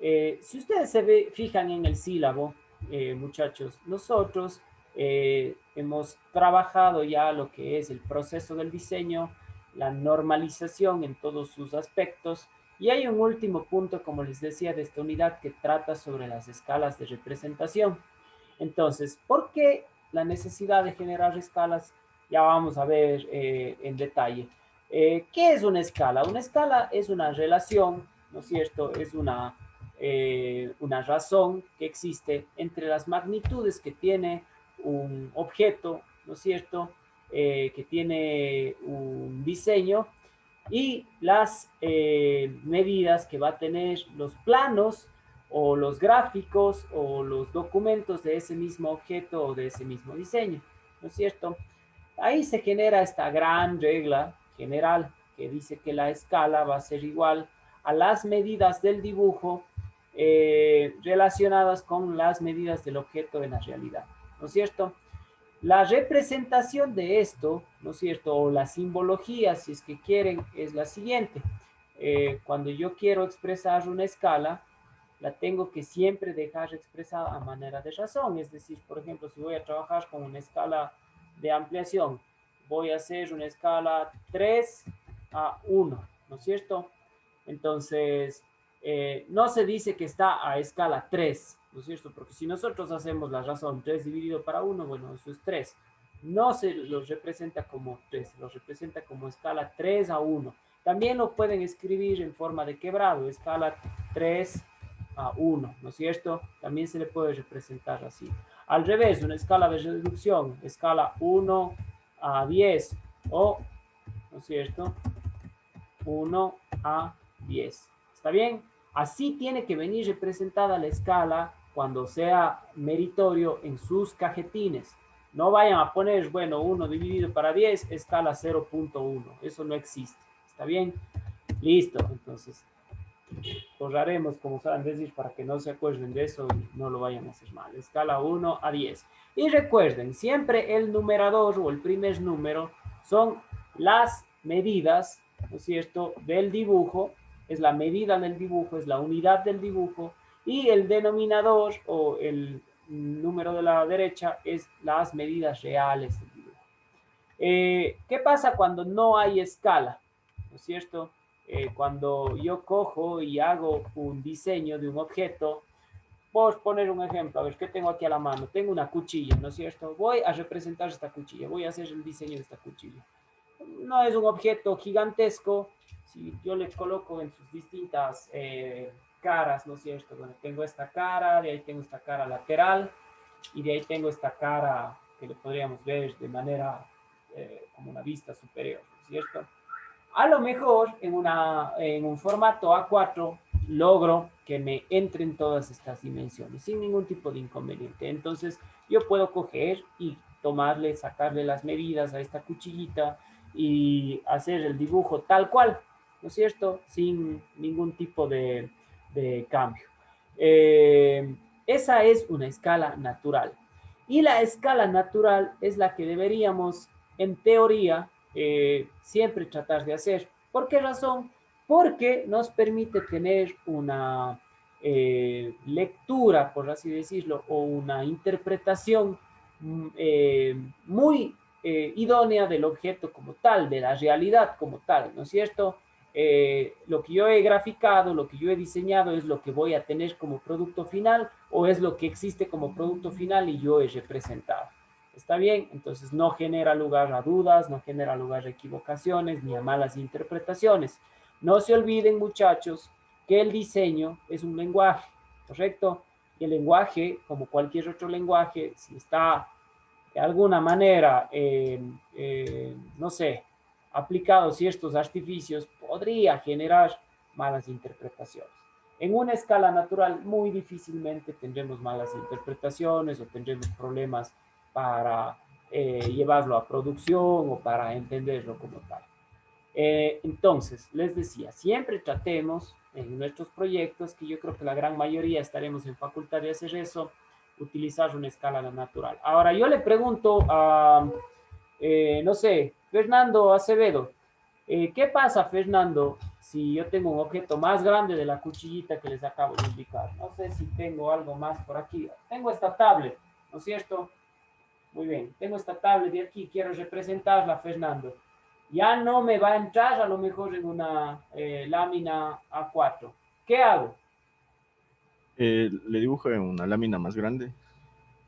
Si ustedes fijan en el sílabo, muchachos, nosotros hemos trabajado ya lo que es el proceso del diseño, la normalización en todos sus aspectos, y hay un último punto, como les decía, de esta unidad que trata sobre las escalas de representación. Entonces, ¿por qué la necesidad de generar escalas? Ya vamos a ver en detalle. ¿Qué es una escala? Una escala es una relación, ¿no es cierto? Es una razón que existe entre las magnitudes que tiene un objeto, ¿no es cierto? Que tiene un diseño y las medidas que va a tener los planos o los gráficos o los documentos de ese mismo objeto o de ese mismo diseño, ¿no es cierto? Ahí se genera esta gran regla general que dice que la escala va a ser igual a las medidas del dibujo relacionadas con las medidas del objeto en la realidad, ¿no es cierto? La representación de esto, ¿no es cierto? O la simbología, si es que quieren, es la siguiente. Cuando yo quiero expresar una escala, la tengo que siempre dejar expresada a manera de razón. Es decir, por ejemplo, si voy a trabajar con una escala de ampliación, voy a hacer una escala 3:1, ¿no es cierto? Entonces, no se dice que está a escala 3, ¿no es cierto? Porque si nosotros hacemos la razón 3 dividido para 1, bueno, eso es 3. No se los representa como 3, los representa como escala 3:1. También lo pueden escribir en forma de quebrado, escala 3:1, ¿no es cierto? También se le puede representar así. Al revés, una escala de reducción, escala 1:10 o, ¿no es cierto? 1:10. ¿Está bien? Así tiene que venir representada la escala cuando sea meritorio en sus cajetines. No vayan a poner, bueno, 1 dividido para 10, escala 0.1. Eso no existe. ¿Está bien? Listo. Entonces, borraremos, como saben decir, para que no se acuerden de eso y no lo vayan a hacer mal. Escala 1:10. Y recuerden, siempre el numerador o el primer número son las medidas, ¿no es cierto?, del dibujo. Es la medida del dibujo, es la unidad del dibujo. Y el denominador o el número de la derecha es las medidas reales del dibujo. ¿Qué pasa cuando no hay escala? ¿No es cierto? Cuando yo cojo y hago un diseño de un objeto, voy a poner un ejemplo, a ver, ¿qué tengo aquí a la mano? Tengo una cuchilla, ¿no es cierto? Voy a representar esta cuchilla, voy a hacer el diseño de esta cuchilla. No es un objeto gigantesco, si yo le coloco en sus distintas caras, ¿no es cierto? Bueno, tengo esta cara, de ahí tengo esta cara lateral, y de ahí tengo esta cara que le podríamos ver de manera como una vista superior, ¿no es cierto? A lo mejor en un formato A4 logro que me entren todas estas dimensiones sin ningún tipo de inconveniente. Entonces yo puedo coger y tomarle, sacarle las medidas a esta cuchillita y hacer el dibujo tal cual, ¿no es cierto? Sin ningún tipo de cambio. Esa es una escala natural. Y la escala natural es la que deberíamos, en teoría, siempre tratar de hacer. ¿Por qué razón? Porque nos permite tener una lectura, por así decirlo, o una interpretación muy idónea del objeto como tal, de la realidad como tal, ¿no es cierto? Lo que yo he graficado, lo que yo he diseñado es lo que voy a tener como producto final o es lo que existe como producto final y yo he representado. ¿Está bien? Entonces no genera lugar a dudas, no genera lugar a equivocaciones ni a malas interpretaciones. No se olviden, muchachos, que el diseño es un lenguaje, ¿correcto? Y el lenguaje, como cualquier otro lenguaje, si está de alguna manera, no sé, aplicado ciertos artificios, podría generar malas interpretaciones. En una escala natural, muy difícilmente tendremos malas interpretaciones o tendremos problemas para llevarlo a producción o para entenderlo como tal. Entonces, les decía, siempre tratemos en nuestros proyectos, que yo creo que la gran mayoría estaremos en facultad de hacer eso, utilizar una escala natural. Ahora, yo le pregunto a, no sé, Fernando Acevedo, ¿qué pasa, Fernando, si yo tengo un objeto más grande de la cuchillita que les acabo de indicar. No sé si tengo algo más por aquí. Tengo esta tablet, ¿no es cierto? Muy bien, tengo esta tablet de aquí, quiero representarla, Fernando. Ya no me va a entrar a lo mejor en una lámina A4. ¿Qué hago? Le dibujo en una lámina más grande.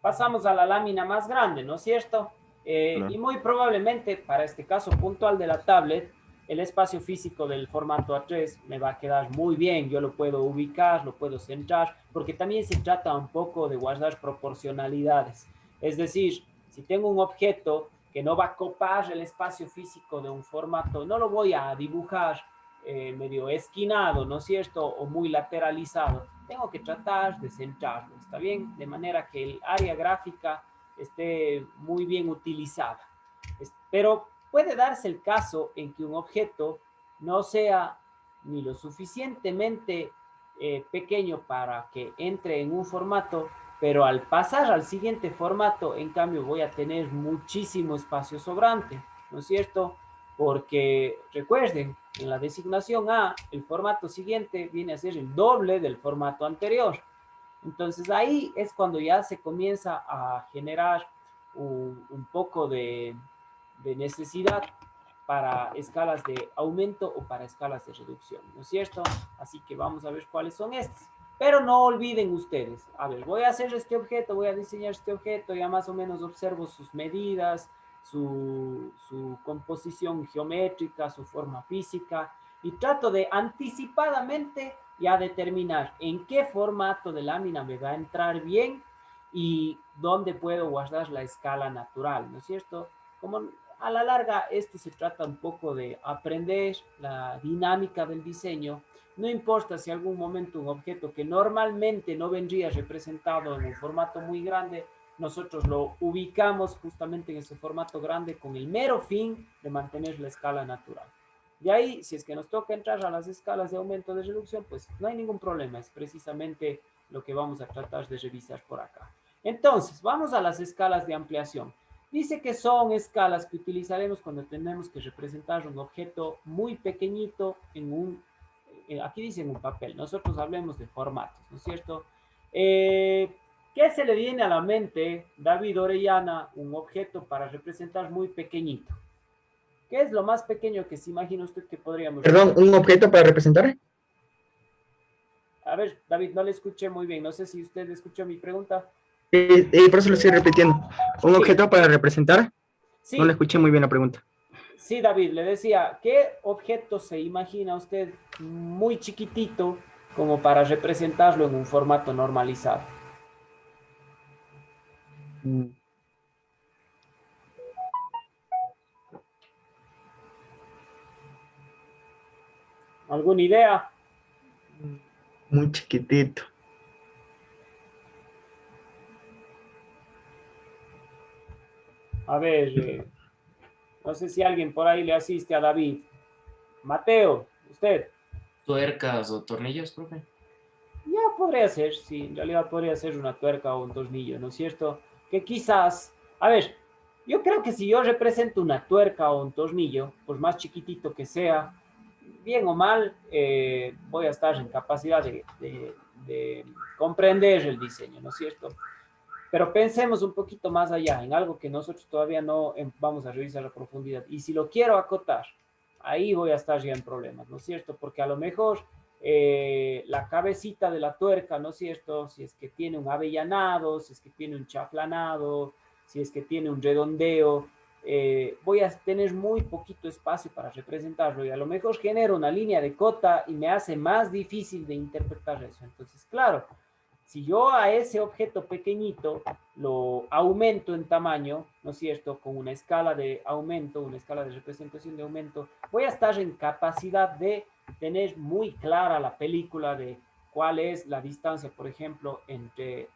Pasamos a la lámina más grande, ¿no es cierto? Y Claro. muy probablemente, para este caso puntual de la tablet, el espacio físico del formato A3 me va a quedar muy bien. Yo lo puedo ubicar, lo puedo centrar, porque también se trata un poco de guardar proporcionalidades. Es decir, si tengo un objeto que no va a copar el espacio físico de un formato, no lo voy a dibujar medio esquinado, ¿no es cierto? O muy lateralizado. Tengo que tratar de centrarlo, ¿está bien? De manera que el área gráfica esté muy bien utilizada. Pero puede darse el caso en que un objeto no sea ni lo suficientemente pequeño para que entre en un formato, pero al pasar al siguiente formato, en cambio, voy a tener muchísimo espacio sobrante, ¿no es cierto? Porque recuerden, en la designación A, el formato siguiente viene a ser el doble del formato anterior. Entonces ahí es cuando ya se comienza a generar un poco de necesidad para escalas de aumento o para escalas de reducción, ¿no es cierto? Así que vamos a ver cuáles son estas. Pero no olviden ustedes, a ver, voy a hacer este objeto, voy a diseñar este objeto, ya más o menos observo sus medidas, su composición geométrica, su forma física, y trato de anticipadamente ya determinar en qué formato de lámina me va a entrar bien y dónde puedo guardar la escala natural, ¿no es cierto? Como a la larga esto se trata un poco de aprender la dinámica del diseño. No importa si algún momento un objeto que normalmente no vendría representado en un formato muy grande, nosotros lo ubicamos justamente en ese formato grande con el mero fin de mantener la escala natural. De ahí, si es que nos toca entrar a las escalas de aumento de reducción, pues no hay ningún problema, es precisamente lo que vamos a tratar de revisar por acá. Entonces, vamos a las escalas de ampliación. Dice que son escalas que utilizaremos cuando tenemos que representar un objeto muy pequeñito en aquí dice en un papel, nosotros hablemos de formatos, ¿no es cierto? ¿Qué se le viene a la mente, David Orellana, un objeto para representar muy pequeñito? ¿Qué es lo más pequeño que se imagina usted que podríamos Perdón, representar? un objeto para representar. A ver, David, no le escuché muy bien. No sé si usted escuchó mi pregunta. Por eso lo estoy repitiendo. Un Sí, objeto para representar. No le sí, escuché muy bien la pregunta. sí, David, le decía, ¿qué objeto se imagina usted muy chiquitito como para representarlo en un formato normalizado? Mm, ¿Alguna idea? Muy chiquitito. A ver, no sé si alguien por ahí le asiste a David. Mateo, usted. Tuercas o tornillos, profe. Ya podría ser, sí, en realidad podría ser una tuerca o un tornillo, ¿no es cierto? Que quizás, a ver, yo creo que si yo represento una tuerca o un tornillo, por más chiquitito que sea, bien o mal, voy a estar en capacidad de comprender el diseño, ¿no es cierto? Pero pensemos un poquito más allá, en algo que nosotros todavía no vamos a revisar a profundidad. Y si lo quiero acotar, ahí voy a estar ya en problemas, ¿no es cierto? Porque a lo mejor la cabecita de la tuerca, ¿no es cierto? Si es que tiene un avellanado, si es que tiene un chaflanado, si es que tiene un redondeo, voy a tener muy poquito espacio para representarlo y a lo mejor genero una línea de cota y me hace más difícil de interpretar eso. Entonces, claro, si yo a ese objeto pequeñito lo aumento en tamaño, ¿no es cierto? Con una escala de aumento, una escala de representación de aumento, voy a estar en capacidad de tener muy clara la película de cuál es la distancia, por ejemplo, entre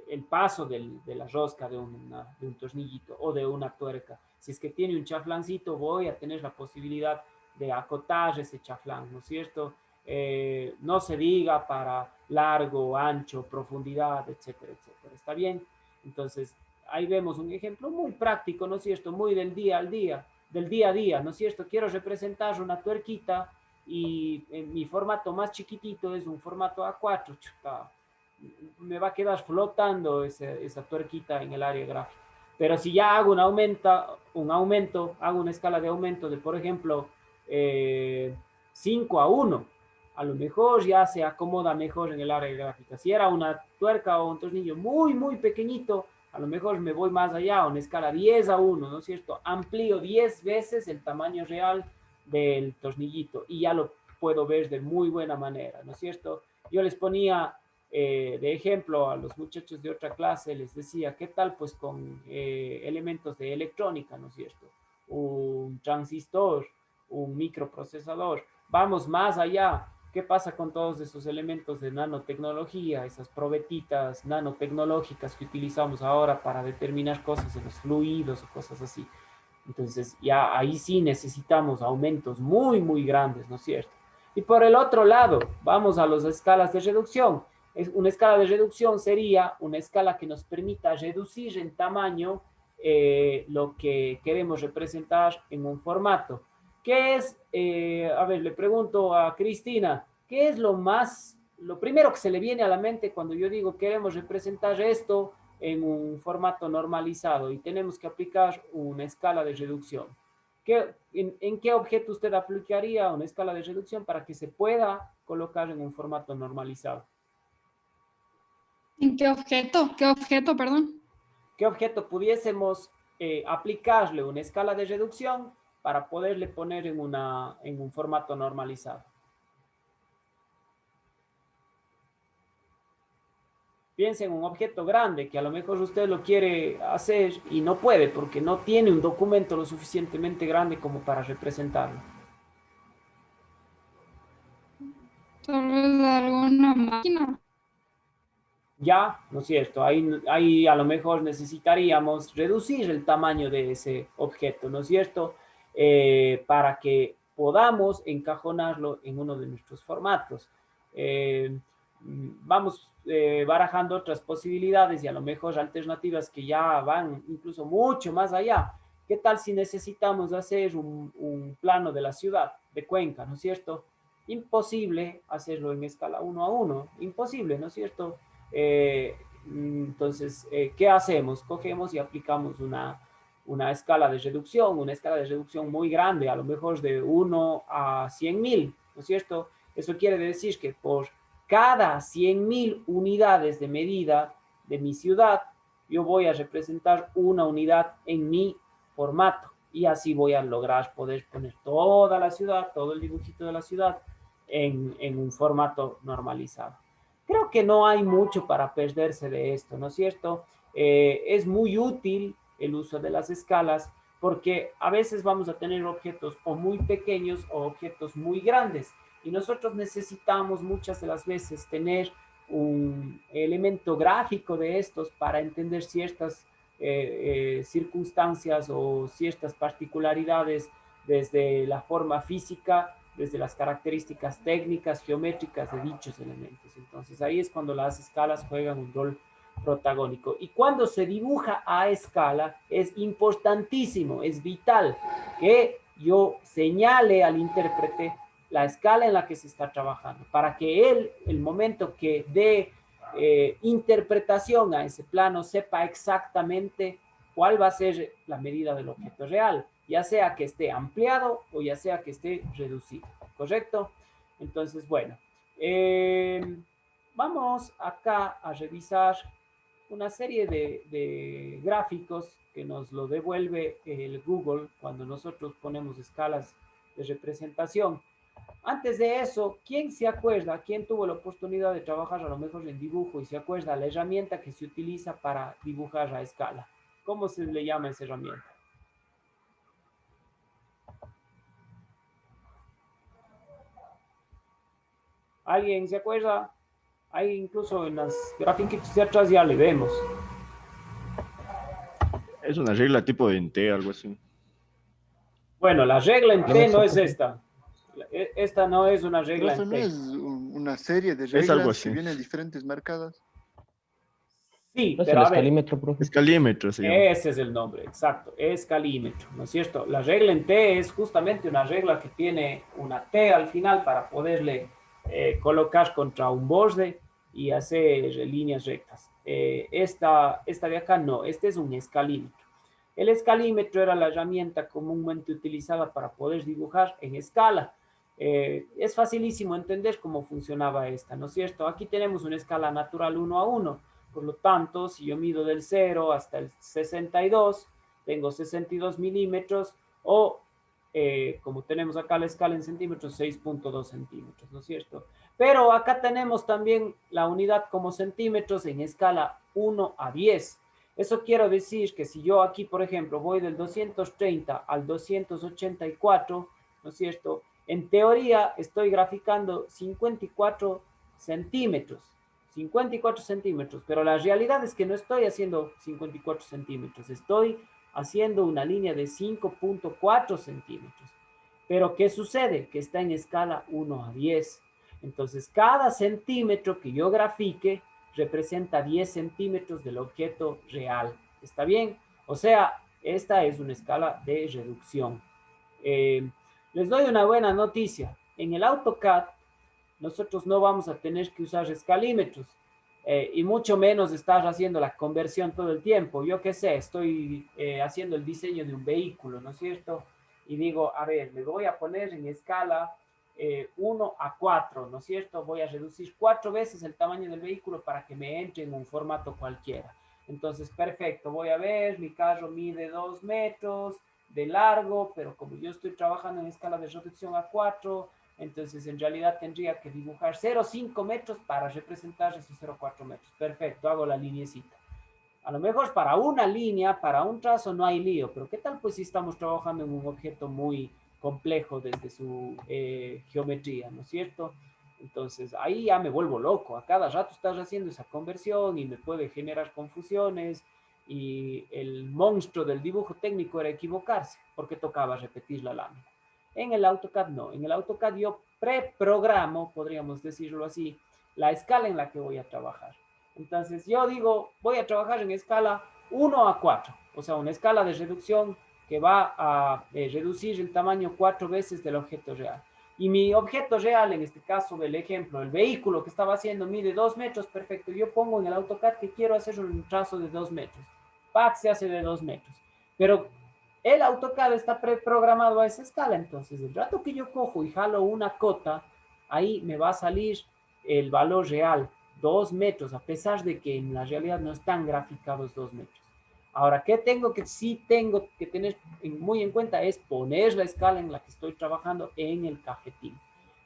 el paso de la rosca de un tornillito o de una tuerca. Si es que tiene un chaflancito, voy a tener la posibilidad de acotar ese chaflán, ¿no es cierto? No se diga para largo, ancho, profundidad, etcétera, etcétera. ¿Está bien? Entonces, ahí vemos un ejemplo muy práctico, ¿no es cierto? Muy del día al día. del día a día, ¿no es cierto? Quiero representar una tuerquita y en mi formato más chiquitito es un formato A4, chuta, me va a quedar flotando esa tuerquita en el área gráfica. Pero si ya hago un aumento, hago una escala de aumento de, por ejemplo, 5:1, a lo mejor ya se acomoda mejor en el área gráfica. Si era una tuerca o un tornillo muy, muy pequeñito, a lo mejor me voy más allá, a una escala 10:1, ¿no es cierto? Amplío 10 veces el tamaño real del tornillito y ya lo puedo ver de muy buena manera, ¿no es cierto? Yo les ponía de ejemplo a los muchachos de otra clase, les decía, ¿qué tal pues con elementos de electrónica, ¿no es cierto? Un transistor, un microprocesador. Vamos más allá. ¿Qué pasa con todos esos elementos de nanotecnología, esas probetitas nanotecnológicas que utilizamos ahora para determinar cosas en los fluidos o cosas así? Entonces, ya ahí sí necesitamos aumentos muy, muy grandes, ¿no es cierto? Y por el otro lado, vamos a las escalas de reducción. Una escala de reducción sería una escala que nos permita reducir en tamaño lo que queremos representar en un formato. ¿Qué es? A ver, le pregunto a Cristina, ¿qué es lo primero que se le viene a la mente cuando yo digo queremos representar esto en un formato normalizado y tenemos que aplicar una escala de reducción? ¿En qué objeto usted aplicaría una escala de reducción para que se pueda colocar en un formato normalizado? ¿En qué objeto? ¿Qué objeto, perdón? ¿Qué objeto pudiésemos aplicarle una escala de reducción para poderle poner en un formato normalizado? Piense en un objeto grande que a lo mejor usted lo quiere hacer y no puede porque no tiene un documento lo suficientemente grande como para representarlo. Tal vez alguna máquina. Ya, ¿no es cierto? Ahí a lo mejor necesitaríamos reducir el tamaño de ese objeto, ¿no es cierto? Para que podamos encajonarlo en uno de nuestros formatos. Vamos barajando otras posibilidades y a lo mejor alternativas que ya van incluso mucho más allá. ¿Qué tal si necesitamos hacer un plano de la ciudad de Cuenca, ¿no es cierto? Imposible hacerlo en escala 1:1, imposible, ¿no es cierto? Entonces, ¿qué hacemos? Cogemos y aplicamos una escala de reducción muy grande, a lo mejor de 1 a 100.000, ¿no es cierto? Eso quiere decir que por cada 100.000 unidades de medida de mi ciudad, yo voy a representar una unidad en mi formato y así voy a lograr poder poner toda la ciudad, todo el dibujito de la ciudad en un formato normalizado. Creo que no hay mucho para perderse de esto, ¿no es cierto? Es muy útil el uso de las escalas porque a veces vamos a tener objetos o muy pequeños o objetos muy grandes y nosotros necesitamos muchas de las veces tener un elemento gráfico de estos para entender ciertas circunstancias o ciertas particularidades desde la forma física, desde las características técnicas, geométricas de dichos elementos. Entonces ahí es cuando las escalas juegan un rol protagónico. Y cuando se dibuja a escala es importantísimo, es vital que yo señale al intérprete la escala en la que se está trabajando, para que él, el momento que dé interpretación a ese plano, sepa exactamente cuál va a ser la medida del objeto real, ya sea que esté ampliado o ya sea que esté reducido, ¿correcto? Entonces, bueno, vamos acá a revisar una serie de gráficos que nos lo devuelve el Google cuando nosotros ponemos escalas de representación. Antes de eso, ¿quién se acuerda? ¿Quién tuvo la oportunidad de trabajar a lo mejor en dibujo y se acuerda la herramienta que se utiliza para dibujar a escala? ¿Cómo se le llama esa herramienta? ¿Alguien se acuerda? Ahí incluso en las gráficas de atrás ya le vemos. Es una regla tipo de T, algo así. Bueno, la regla en T no es esta. Esta no es una regla Profe, en ¿no T. es una serie de Es algo reglas así. que vienen diferentes marcadas? Sí, No es pero el a ver, escalímetro, profe. Escalímetro se llama. ese es el nombre, exacto, escalímetro, ¿no es cierto? La regla en T es justamente una regla que tiene una T al final para poderle colocar contra un borde y hacer líneas rectas. Esta de acá no, este es un escalímetro. El escalímetro era la herramienta comúnmente utilizada para poder dibujar en escala. Es facilísimo entender cómo funcionaba esta, ¿no es cierto? Aquí tenemos una escala natural 1 a 1. Por lo tanto, si yo mido del 0 hasta el 62, tengo 62 milímetros o, como tenemos acá la escala en centímetros, 6.2 centímetros, ¿no es cierto? Pero acá tenemos también la unidad como centímetros en escala 1 a 10. Eso quiero decir que si yo aquí, por ejemplo, voy del 230 al 284, ¿no es cierto? En teoría estoy graficando 54 centímetros. 54 centímetros, pero la realidad es que no estoy haciendo 54 centímetros, estoy haciendo una línea de 5.4 centímetros. Pero ¿qué sucede? Que está en escala 1 a 10. Entonces, cada centímetro que yo grafique representa 10 centímetros del objeto real. ¿Está bien? O sea, esta es una escala de reducción. Les doy una buena noticia. En el AutoCAD nosotros no vamos a tener que usar escalímetros y mucho menos estar haciendo la conversión todo el tiempo. Yo qué sé, estoy haciendo el diseño de un vehículo, ¿no es cierto? Y digo, a ver, le voy a poner en escala 1 a 4, ¿no es cierto? Voy a reducir 4 veces el tamaño del vehículo para que me entre en un formato cualquiera. Entonces, perfecto, voy a ver, mi carro mide 2 metros de largo, pero como yo estoy trabajando en escala de reducción a 4, entonces en realidad tendría que dibujar 0,5 metros para representar esos 0,4 metros. Perfecto, hago la linecita. A lo mejor para una línea, para un trazo no hay lío, pero ¿qué tal pues si estamos trabajando en un objeto muy complejo desde su geometría, ¿no es cierto? Entonces ahí ya me vuelvo loco, a cada rato estás haciendo esa conversión y me puede generar confusiones y el monstruo del dibujo técnico era equivocarse porque tocaba repetir la lámina. En el AutoCAD no, en el AutoCAD yo preprogramo, podríamos decirlo así, la escala en la que voy a trabajar. Entonces yo digo, voy a trabajar en escala 1 a 4, o sea, una escala de reducción que va a reducir el tamaño 4 veces del objeto real. Y mi objeto real, en este caso del ejemplo, el vehículo que estaba haciendo mide 2 metros, perfecto. Yo pongo en el AutoCAD que quiero hacer un trazo de 2 metros. PAC se hace de 2 metros. Pero el AutoCAD está preprogramado a esa escala, entonces el rato que yo cojo y jalo una cota, ahí me va a salir el valor real, 2 metros, a pesar de que en la realidad no están graficados 2 metros. Ahora, ¿qué sí tengo que tener muy en cuenta? Es poner la escala en la que estoy trabajando en el cajetín.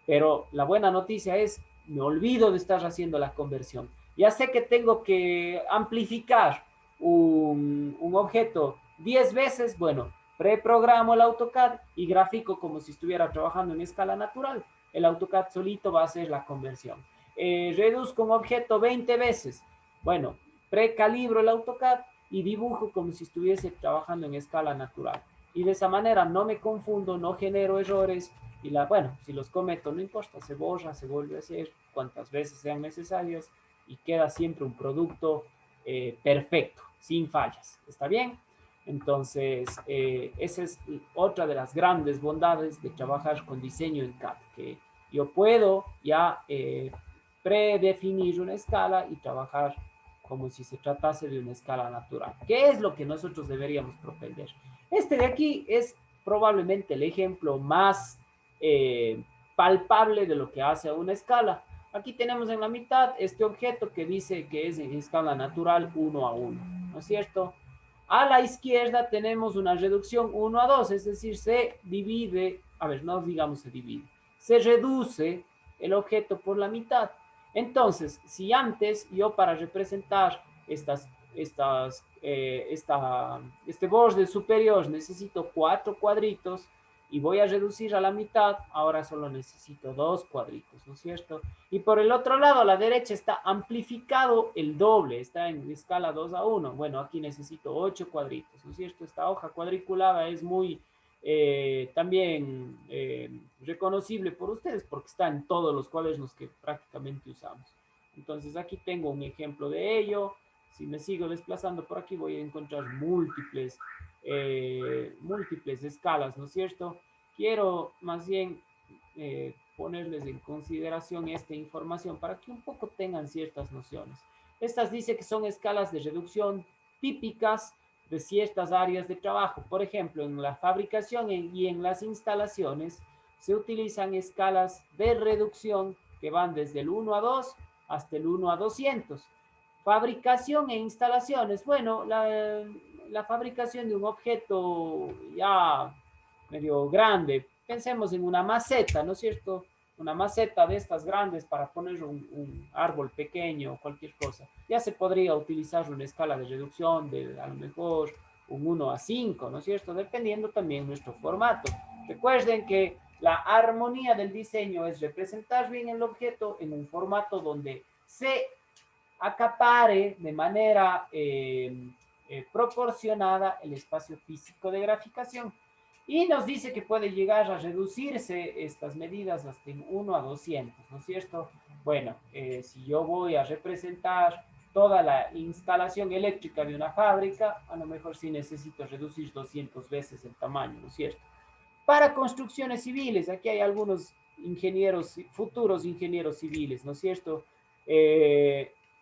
Pero la buena noticia es, me olvido de estar haciendo la conversión. Ya sé que tengo que amplificar un objeto 10 veces, bueno, preprogramo el AutoCAD y grafico como si estuviera trabajando en escala natural. El AutoCAD solito va a hacer la conversión. Reduzco un objeto 20 veces. Bueno, precalibro el AutoCAD y dibujo como si estuviese trabajando en escala natural. Y de esa manera no me confundo, no genero errores y bueno, si los cometo no importa, se borra, se vuelve a hacer cuantas veces sean necesarias y queda siempre un producto perfecto, sin fallas. ¿Está bien? Entonces, esa es otra de las grandes bondades de trabajar con diseño en CAD, que yo puedo ya predefinir una escala y trabajar como si se tratase de una escala natural. ¿Qué es lo que nosotros deberíamos propender? Este de aquí es probablemente el ejemplo más palpable de lo que hace a una escala. Aquí tenemos en la mitad este objeto que dice que es en escala natural 1 a 1, ¿no es cierto? A la izquierda tenemos una reducción 1 a 2, es decir, se divide, a ver, no digamos se divide, se reduce el objeto por la mitad. Entonces, si antes yo para representar este borde superior necesito 4 cuadritos y voy a reducir a la mitad, ahora solo necesito 2 cuadritos, ¿no es cierto? Y por el otro lado, a la derecha está amplificado el doble, está en escala 2 a 1. Bueno, aquí necesito 8 cuadritos, ¿no es cierto? Esta hoja cuadriculada es muy también reconocible por ustedes porque está en todos los cuadernos que prácticamente usamos. Entonces aquí tengo un ejemplo de ello. Si me sigo desplazando por aquí, voy a encontrar múltiples escalas, ¿no es cierto? Quiero más bien ponerles en consideración esta información para que un poco tengan ciertas nociones. Estas dice que son escalas de reducción típicas de ciertas áreas de trabajo. Por ejemplo, en la fabricación y en las instalaciones se utilizan escalas de reducción que van desde el 1 a 2 hasta el 1 a 200. Fabricación e instalaciones. Bueno, la fabricación de un objeto ya medio grande. Pensemos en una maceta, ¿no es cierto? Una maceta de estas grandes para poner un árbol pequeño o cualquier cosa. Ya se podría utilizar una escala de reducción de a lo mejor un 1 a 5, ¿no es cierto? Dependiendo también nuestro formato. Recuerden que la armonía del diseño es representar bien el objeto en un formato donde se acapare de manera proporcionada el espacio físico de graficación. Y nos dice que puede llegar a reducirse estas medidas hasta en 1 a 200, ¿no es cierto? Bueno, si yo voy a representar toda la instalación eléctrica de una fábrica, a lo mejor sí necesito reducir 200 veces el tamaño, ¿no es cierto? Para construcciones civiles, aquí hay algunos ingenieros, futuros ingenieros civiles, ¿no es cierto?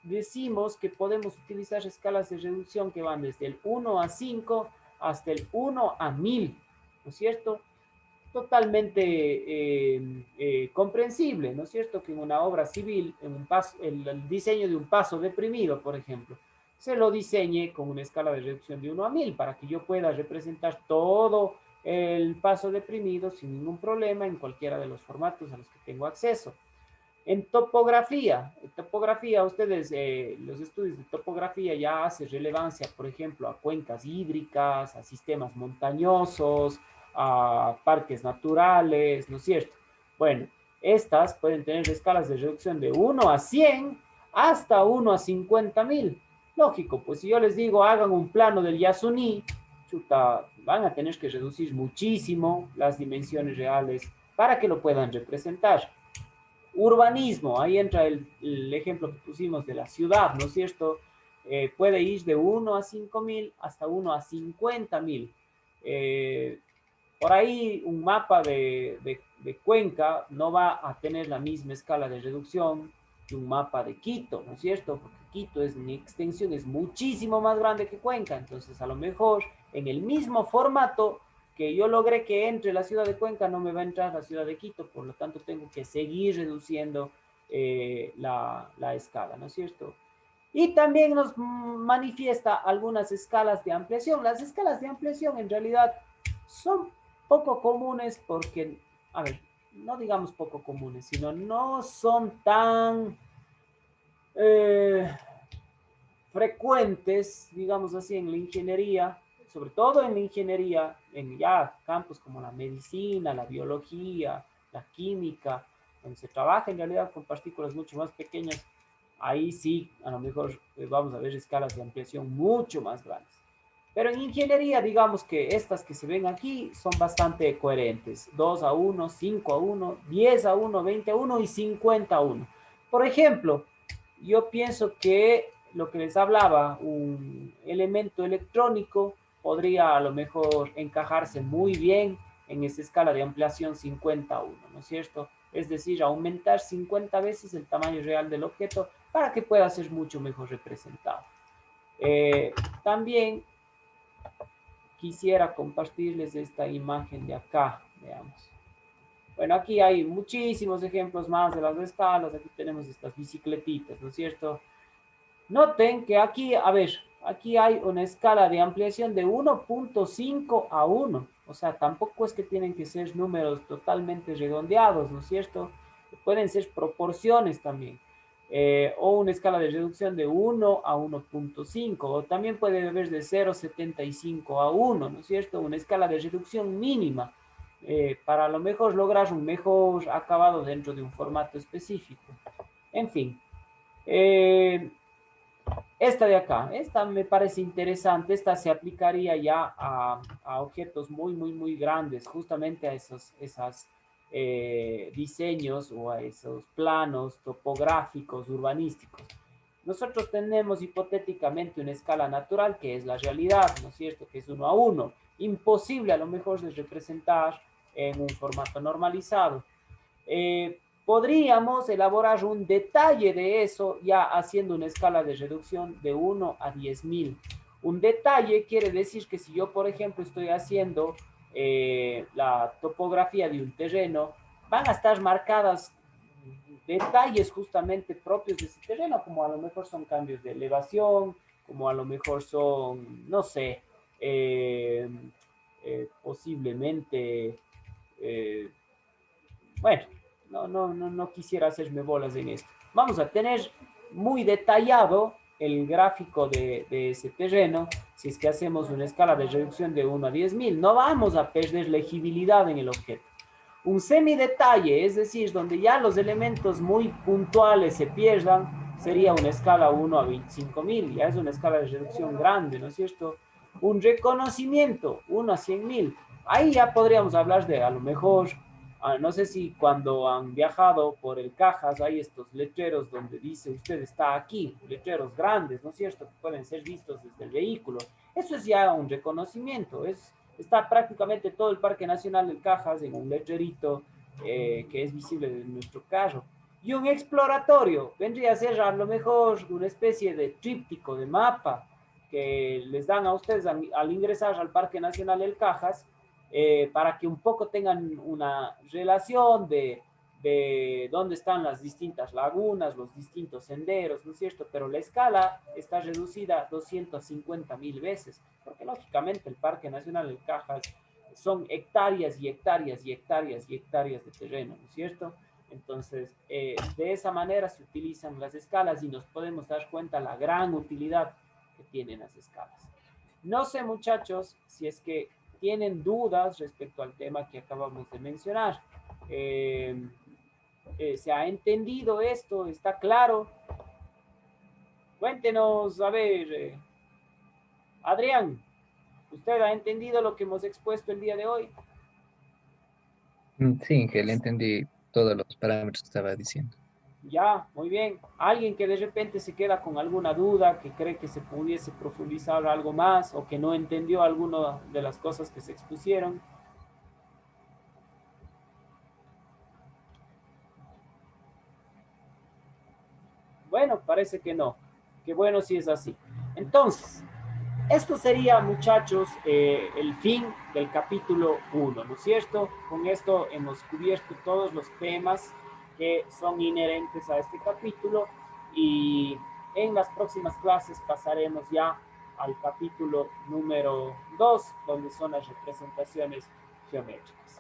Decimos que podemos utilizar escalas de reducción que van desde el 1 a 5 hasta el 1 a 1000, ¿no es cierto? Totalmente comprensible, ¿no es cierto? Que en una obra civil, en un paso, el diseño de un paso deprimido, por ejemplo, se lo diseñe con una escala de reducción de 1 a 1000 para que yo pueda representar todo el paso deprimido sin ningún problema en cualquiera de los formatos a los que tengo acceso. En topografía, ustedes, los estudios de topografía ya hacen relevancia, por ejemplo, a cuencas hídricas, a sistemas montañosos, a parques naturales, ¿no es cierto? Bueno, estas pueden tener escalas de reducción de 1 a 100 hasta 1 a 50.000. Lógico, pues si yo les digo hagan un plano del Yasuní, chuta, van a tener que reducir muchísimo las dimensiones reales para que lo puedan representar. Urbanismo, ahí entra el ejemplo que pusimos de la ciudad, ¿no es cierto? Puede ir de 1 a 5.000 hasta 1 a 50.000. Por ahí un mapa de Cuenca no va a tener la misma escala de reducción que un mapa de Quito, ¿no es cierto? Porque Quito es en extensión, es muchísimo más grande que Cuenca, entonces a lo mejor en el mismo formato que yo logré que entre la ciudad de Cuenca, no me va a entrar la ciudad de Quito, por lo tanto tengo que seguir reduciendo la escala, ¿no es cierto? Y también nos manifiesta algunas escalas de ampliación. Las escalas de ampliación en realidad son poco comunes porque, a ver, no digamos poco comunes, sino no son tan frecuentes, digamos así, en la ingeniería, sobre todo en la ingeniería, en ya campos como la medicina, la biología, la química, donde se trabaja en realidad con partículas mucho más pequeñas, ahí sí, a lo mejor vamos a ver escalas de ampliación mucho más grandes. Pero en ingeniería, digamos que estas que se ven aquí son bastante coherentes. 2 a 1, 5 a 1, 10 a 1, 20 a 1 y 50 a 1. Por ejemplo, yo pienso que lo que les hablaba, un elemento electrónico podría a lo mejor encajarse muy bien en esa escala de ampliación 50 a 1, ¿no es cierto? Es decir, aumentar 50 veces el tamaño real del objeto para que pueda ser mucho mejor representado. También quisiera compartirles esta imagen de acá, veamos. Bueno, aquí hay muchísimos ejemplos más de las escalas. Aquí tenemos estas bicicletitas, ¿no es cierto? Noten que aquí, a ver, aquí hay una escala de ampliación de 1.5 a 1. O sea, tampoco es que tienen que ser números totalmente redondeados, ¿no es cierto? Pueden ser proporciones también. O una escala de reducción de 1 a 1.5. O también puede haber de 0.75 a 1, ¿no es cierto? Una escala de reducción mínima. Para a lo mejor lograr un mejor acabado dentro de un formato específico. En fin. Esta de acá, esta me parece interesante, esta se aplicaría ya a objetos muy, muy, muy grandes, justamente a esos diseños o a esos planos topográficos, urbanísticos. nosotros tenemos hipotéticamente una escala natural que es la realidad, ¿no es cierto? Que es 1 a 1. Imposible a lo mejor de representar en un formato normalizado. Podríamos elaborar un detalle de eso ya haciendo una escala de reducción de 1 a 10.000. Un detalle quiere decir que si yo, por ejemplo, estoy haciendo la topografía de un terreno, van a estar marcadas detalles justamente propios de ese terreno, como a lo mejor son cambios de elevación, como a lo mejor son, no sé, posiblemente, bueno, no quisiera hacerme bolas en esto. Vamos a tener muy detallado el gráfico de ese terreno, si es que hacemos una escala de reducción de 1 a 10.000, no vamos a perder legibilidad en el objeto. Un semidetalle, es decir, donde ya los elementos muy puntuales se pierdan, sería una escala 1 a 25.000, ya es una escala de reducción grande, ¿no es cierto? Un reconocimiento, 1 a 100.000, ahí ya podríamos hablar de a lo mejor, no sé si cuando han viajado por el Cajas hay estos letreros donde dice usted está aquí, letreros grandes, ¿no es cierto? Que pueden ser vistos desde el vehículo. Eso es ya un reconocimiento, está prácticamente todo el Parque Nacional del Cajas en un letrerito que es visible de nuestro carro. Y un exploratorio vendría a ser a lo mejor una especie de tríptico, de mapa, que les dan a ustedes al ingresar al Parque Nacional del Cajas, para que un poco tengan una relación de dónde están las distintas lagunas, los distintos senderos, ¿no es cierto? Pero la escala está reducida 250.000 veces, porque lógicamente el Parque Nacional del Cajas son hectáreas y hectáreas y hectáreas y hectáreas de terreno, ¿no es cierto? Entonces, de esa manera se utilizan las escalas y nos podemos dar cuenta la gran utilidad que tienen las escalas. No sé, muchachos, si es que tienen dudas respecto al tema que acabamos de mencionar. ¿Se ha entendido esto? ¿Está claro? Cuéntenos, a ver, Adrián, ¿usted ha entendido lo que hemos expuesto el día de hoy? Sí, que le entendí todos los parámetros que estaba diciendo. Ya, muy bien. ¿Alguien que de repente se queda con alguna duda, que cree que se pudiese profundizar algo más o que no entendió alguna de las cosas que se expusieron? Bueno, parece que no. Qué bueno si es así. Entonces, esto sería, muchachos, el fin del capítulo 1, ¿no es cierto? Con esto hemos cubierto todos los temas que son inherentes a este capítulo y en las próximas clases pasaremos ya al capítulo número 2, donde son las representaciones geométricas.